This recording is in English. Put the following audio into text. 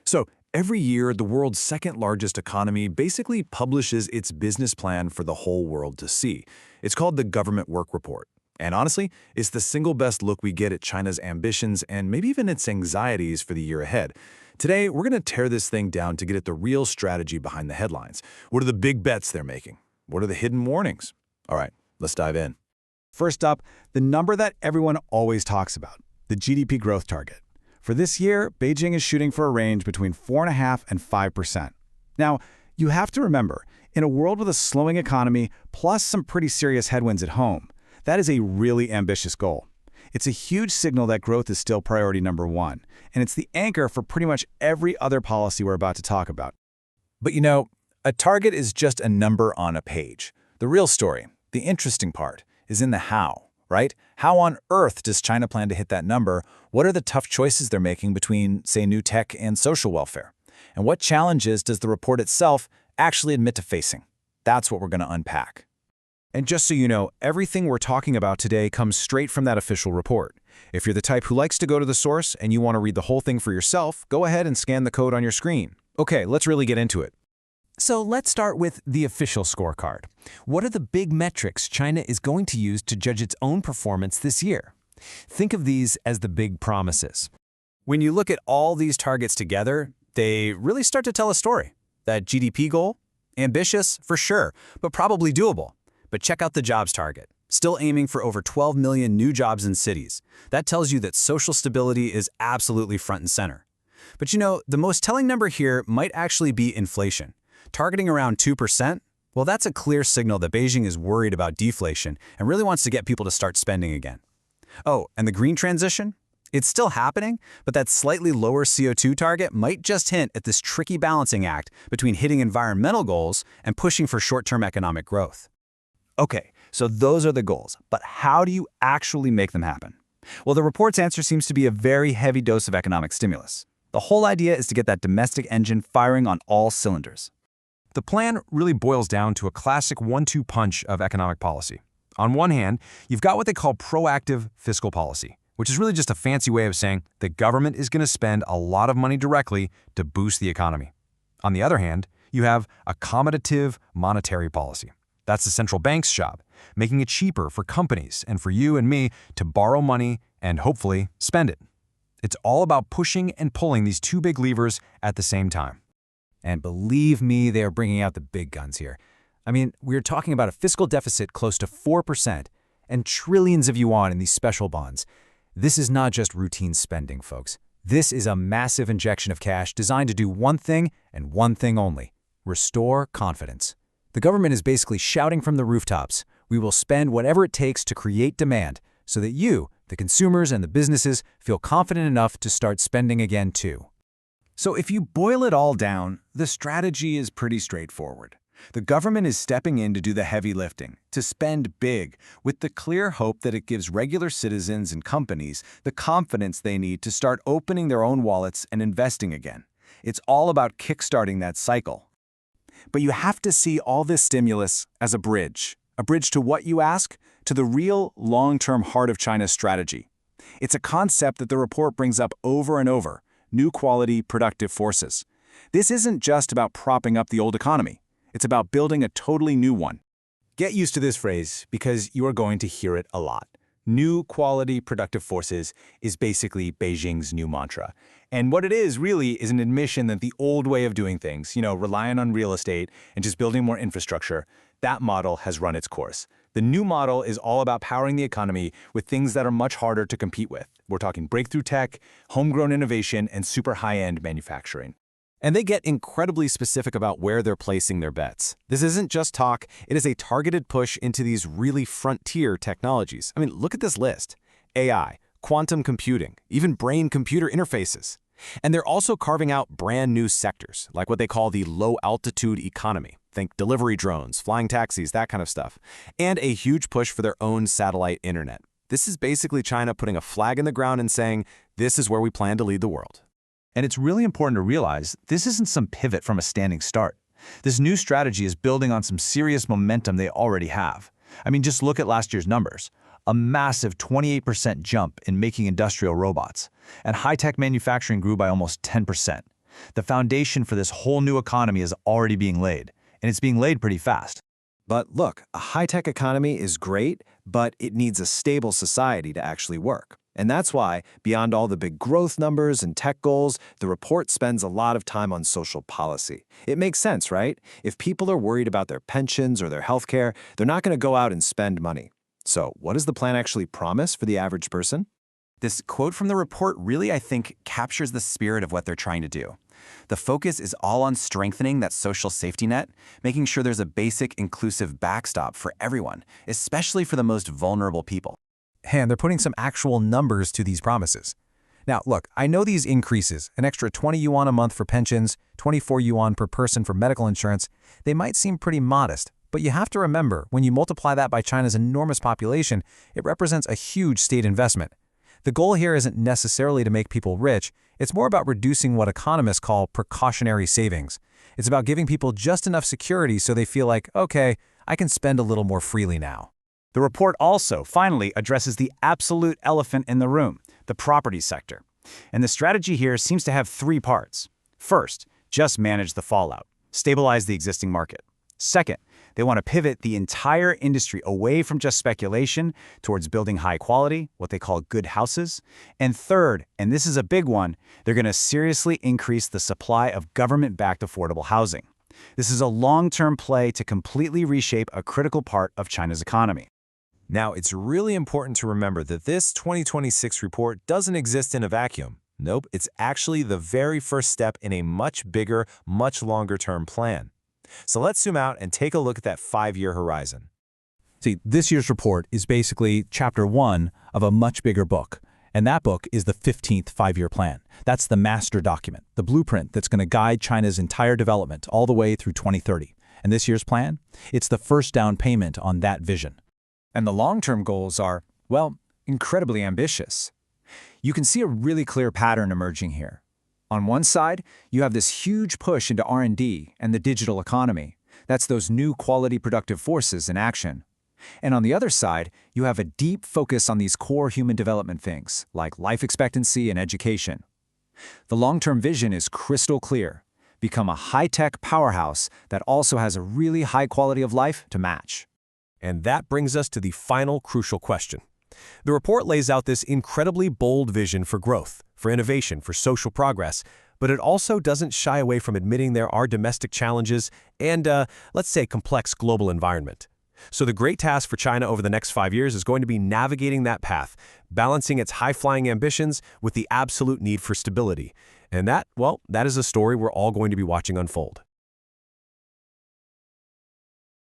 So every year, the world's second largest economy basically publishes its business plan for the whole world to see. It's called the Government Work Report. And honestly, it's the single best look we get at China's ambitions and maybe even its anxieties for the year ahead. Today, we're going to tear this thing down to get at the real strategy behind the headlines. What are the big bets they're making? What are the hidden warnings? All right, let's dive in. First up, the number that everyone always talks about, the GDP growth target. For this year, Beijing is shooting for a range between 4.5% and 5%. Now, you have to remember, in a world with a slowing economy plus some pretty serious headwinds at home, that is a really ambitious goal. It's a huge signal that growth is still priority number one, and it's the anchor for pretty much every other policy we're about to talk about. But you know, a target is just a number on a page. The real story, the interesting part, is in the how, right? How on earth does China plan to hit that number? What are the tough choices they're making between, say, new tech and social welfare? And what challenges does the report itself actually admit to facing? That's what we're going to unpack. And just so you know, everything we're talking about today comes straight from that official report. If you're the type who likes to go to the source and you want to read the whole thing for yourself, go ahead and scan the code on your screen. Okay, let's really get into it. So let's start with the official scorecard. What are the big metrics China is going to use to judge its own performance this year? Think of these as the big promises. When you look at all these targets together, they really start to tell a story. That GDP goal? Ambitious, for sure, but probably doable. But check out the jobs target. Still aiming for over 12 million new jobs in cities. That tells you that social stability is absolutely front and center. But you know, the most telling number here might actually be inflation. Targeting around 2%, well, that's a clear signal that Beijing is worried about deflation and really wants to get people to start spending again. Oh, and the green transition? It's still happening, but that slightly lower CO2 target might just hint at this tricky balancing act between hitting environmental goals and pushing for short-term economic growth. Okay, so those are the goals, but how do you actually make them happen? Well, the report's answer seems to be a very heavy dose of economic stimulus. The whole idea is to get that domestic engine firing on all cylinders. The plan really boils down to a classic 1-2 punch of economic policy. On one hand, you've got what they call proactive fiscal policy, which is really just a fancy way of saying the government is going to spend a lot of money directly to boost the economy. On the other hand, you have accommodative monetary policy. That's the central bank's job, making it cheaper for companies and for you and me to borrow money and hopefully spend it. It's all about pushing and pulling these two big levers at the same time. And believe me, they are bringing out the big guns here. I mean, we're talking about a fiscal deficit close to 4% and trillions of yuan in these special bonds. This is not just routine spending, folks. This is a massive injection of cash designed to do one thing and one thing only: restore confidence. The government is basically shouting from the rooftops, we will spend whatever it takes to create demand so that you, the consumers and the businesses, feel confident enough to start spending again too. So if you boil it all down, the strategy is pretty straightforward. The government is stepping in to do the heavy lifting, to spend big, with the clear hope that it gives regular citizens and companies the confidence they need to start opening their own wallets and investing again. It's all about kickstarting that cycle. But you have to see all this stimulus as a bridge to what you ask, to the real long-term heart of China's strategy. It's a concept that the report brings up over and over: new quality, productive forces. This isn't just about propping up the old economy. It's about building a totally new one. Get used to this phrase because you are going to hear it a lot. New quality, productive forces is basically Beijing's new mantra. And what it is really is an admission that the old way of doing things, relying on real estate and just building more infrastructure, that model has run its course. The new model is all about powering the economy with things that are much harder to compete with. We're talking breakthrough tech, homegrown innovation, and super high-end manufacturing. And they get incredibly specific about where they're placing their bets. This isn't just talk, it is a targeted push into these really frontier technologies. I mean, look at this list: AI, quantum computing, even brain-computer interfaces. And they're also carving out brand new sectors, like what they call the low-altitude economy. Think delivery drones, flying taxis, that kind of stuff. And a huge push for their own satellite internet. This is basically China putting a flag in the ground and saying, this is where we plan to lead the world. And it's really important to realize this isn't some pivot from a standing start. This new strategy is building on some serious momentum they already have. I mean, just look at last year's numbers. A massive 28% jump in making industrial robots, and high-tech manufacturing grew by almost 10%. The foundation for this whole new economy is already being laid, and it's being laid pretty fast. But look, a high-tech economy is great, but it needs a stable society to actually work. And that's why, beyond all the big growth numbers and tech goals, the report spends a lot of time on social policy. It makes sense, right? If people are worried about their pensions or their healthcare, they're not going to go out and spend money. So, what does the plan actually promise for the average person? This quote from the report really, I think, captures the spirit of what they're trying to do. The focus is all on strengthening that social safety net, making sure there's a basic, inclusive backstop for everyone, especially for the most vulnerable people. And they're putting some actual numbers to these promises. Now, look, I know these increases, an extra 20 yuan a month for pensions, 24 yuan per person for medical insurance, they might seem pretty modest, but you have to remember, when you multiply that by China's enormous population, it represents a huge state investment. The goal here isn't necessarily to make people rich, it's more about reducing what economists call precautionary savings. It's about giving people just enough security so they feel like, okay, I can spend a little more freely now. The report also, finally, addresses the absolute elephant in the room, the property sector. And the strategy here seems to have three parts. First, just manage the fallout, stabilize the existing market. Second, they want to pivot the entire industry away from just speculation towards building high quality, what they call good houses. And third, and this is a big one, they're going to seriously increase the supply of government-backed affordable housing. This is a long-term play to completely reshape a critical part of China's economy. Now, it's really important to remember that this 2026 report doesn't exist in a vacuum. Nope, it's actually the very first step in a much bigger, much longer-term plan. So let's zoom out and take a look at that 5-year horizon. See, this year's report is basically chapter 1 of a much bigger book. And that book is the 15th 5-year plan. That's the master document, the blueprint that's going to guide China's entire development all the way through 2030. And this year's plan? It's the first down payment on that vision. And the long-term goals are, well, incredibly ambitious. You can see a really clear pattern emerging here. On one side, you have this huge push into R&D and the digital economy. That's those new quality productive forces in action. And on the other side, you have a deep focus on these core human development things, like life expectancy and education. The long-term vision is crystal clear. Become a high-tech powerhouse that also has a really high quality of life to match. And that brings us to the final crucial question. The report lays out this incredibly bold vision for growth, for innovation, for social progress, but it also doesn't shy away from admitting there are domestic challenges and, let's say, complex global environment. So the great task for China over the next 5 years is going to be navigating that path, balancing its high-flying ambitions with the absolute need for stability. And that, well, that is a story we're all going to be watching unfold.